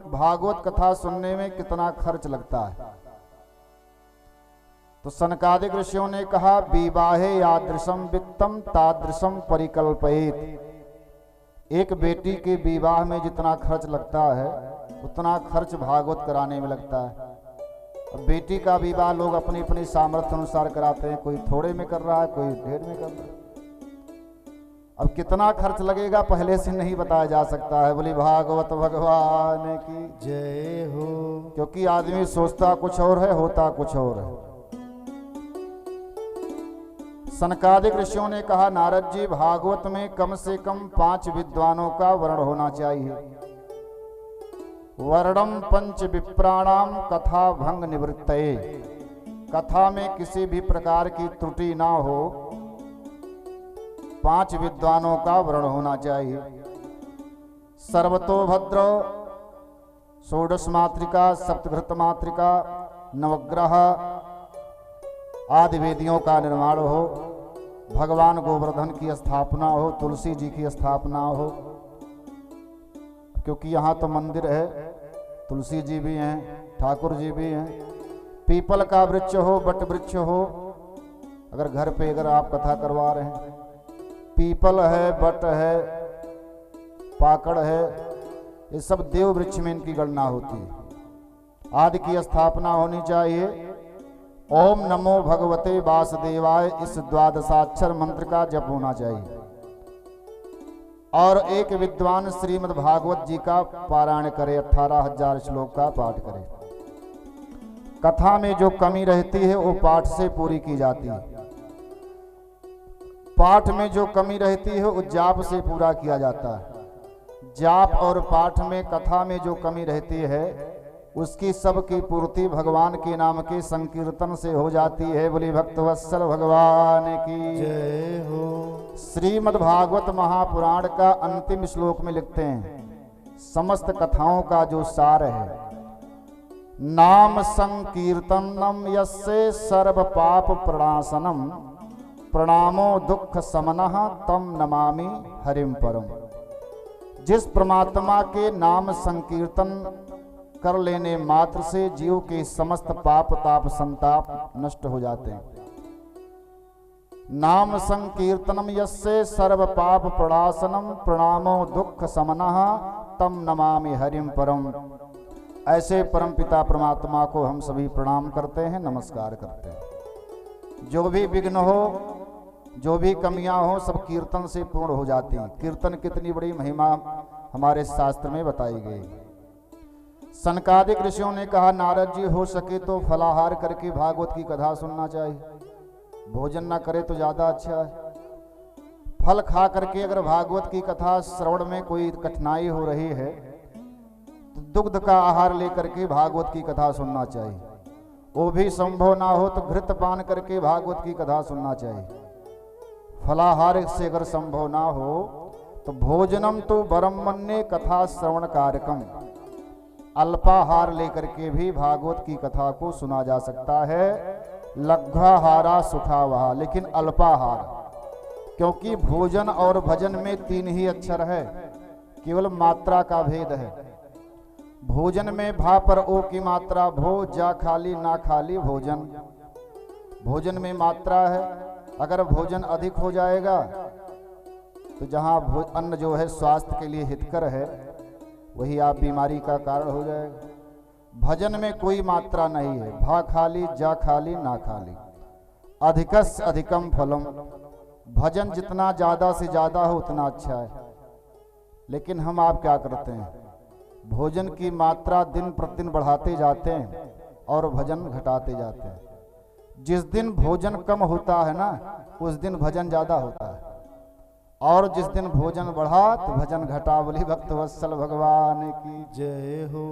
भागवत कथा सुनने में कितना खर्च लगता है। तो सनकादिक ऋषियों ने कहा, विवाहे यादृशम वित्तम तादृशम परिकल्पयेत। एक बेटी के विवाह में जितना खर्च लगता है उतना खर्च भागवत कराने में लगता है। अब बेटी का विवाह लोग अपनी अपनी सामर्थ्य अनुसार कराते हैं, कोई थोड़े में कर रहा है, कोई ढेर में कर रहा है। अब कितना खर्च लगेगा पहले से नहीं बताया जा सकता है। बोली भागवत भगवान की जय हो। क्योंकि आदमी सोचता कुछ और है, होता कुछ और है। सनकादिक ऋषियों ने कहा, नारद जी भागवत में कम से कम 5 विद्वानों का वर्ण होना चाहिए। वर्णम पंच विप्राणाम कथा भंग निवृत्तये। कथा में किसी भी प्रकार की त्रुटि ना हो, 5 विद्वानों का वर्ण होना चाहिए। सर्वतोभद्र, षोडश मात्रिका, सप्तघृत मात्रिका, नवग्रह आदि वेदियों का निर्माण हो, भगवान गोवर्धन की स्थापना हो, तुलसी जी की स्थापना हो। क्योंकि यहाँ तो मंदिर है, तुलसी जी भी हैं, ठाकुर जी भी हैं। पीपल का वृक्ष हो, बट वृक्ष हो। अगर घर पे अगर आप कथा करवा रहे हैं, पीपल है, बट है, पाकड़ है, ये सब देव वृक्ष में इनकी गणना होती है। आदि की स्थापना होनी चाहिए। ओम नमो भगवते वासुदेवाय, इस द्वादशाक्षर मंत्र का जप होना चाहिए। और एक विद्वान श्रीमद् भागवत जी का पारायण करे, 18,000 श्लोक का पाठ करे। कथा में जो कमी रहती है वो पाठ से पूरी की जाती है। पाठ में जो कमी रहती है वो जाप से पूरा किया जाता है। जाप और पाठ में, कथा में जो कमी रहती है उसकी सबकी पूर्ति भगवान के नाम के संकीर्तन से हो जाती है। बोली भक्तवत्सल भगवान की जय हो। श्रीमद् भागवत महापुराण का अंतिम श्लोक में लिखते हैं, समस्त कथाओं का जो सार है, नाम संकीर्तनम यस्य सर्व पाप प्रणाशनम प्रणामो दुख समनः तम नमामि हरिम परम। जिस परमात्मा के नाम संकीर्तन कर लेने मात्र से जीव के समस्त पाप ताप संताप नष्ट हो जाते हैं। नाम संकीर्तनम यस्य सर्व पाप प्रणाशनम प्रणामो दुख समनः तम नमामि हरिम परम। ऐसे परम पिता परमात्मा को हम सभी प्रणाम करते हैं, नमस्कार करते हैं। जो भी विघ्न हो, जो भी कमियां हो, सब कीर्तन से पूर्ण हो जाती हैं। कीर्तन कितनी बड़ी महिमा हमारे शास्त्र में बताई गई। सनकादिक ऋषियों ने कहा, नारद जी हो सके तो फलाहार करके भागवत की कथा सुनना चाहिए। भोजन ना करे तो ज्यादा अच्छा है। फल खा करके अगर भागवत की कथा श्रवण में कोई कठिनाई हो रही है तो दुग्ध का आहार लेकर के भागवत की कथा सुनना चाहिए। वो भी संभव ना हो तो घृत पान करके भागवत की कथा सुनना चाहिए। फलाहार से अगर संभव ना हो तो भोजनम तो वरम मन्ये कथा श्रवण कार्यक्रम, अल्पाहार लेकर के भी भागवत की कथा को सुना जा सकता है। लघ्वाहारा सुखावहा, लेकिन अल्पाहार, क्योंकि भोजन और भजन में 3 ही अक्षर है, केवल मात्रा का भेद है। भोजन में भा पर ओ की मात्रा, भो जा खाली ना खाली भोजन। भोजन में मात्रा है। अगर भोजन अधिक हो जाएगा तो जहाँ अन्न जो है स्वास्थ्य के लिए हितकर है, वही आप बीमारी का कारण हो जाएगा। भजन में कोई मात्रा नहीं है, भा खाली जा खाली ना खाली, अधिकस अधिकम फलम। भजन जितना ज्यादा से ज्यादा हो उतना अच्छा है। लेकिन हम आप क्या करते हैं, भोजन की मात्रा दिन प्रतिदिन बढ़ाते जाते हैं और भजन घटाते जाते हैं। जिस दिन भोजन कम होता है ना, उस दिन भजन ज्यादा होता है, और जिस दिन भोजन बढ़ा तो भजन घटा। बोली भक्तवत्सल भगवान की जय हो।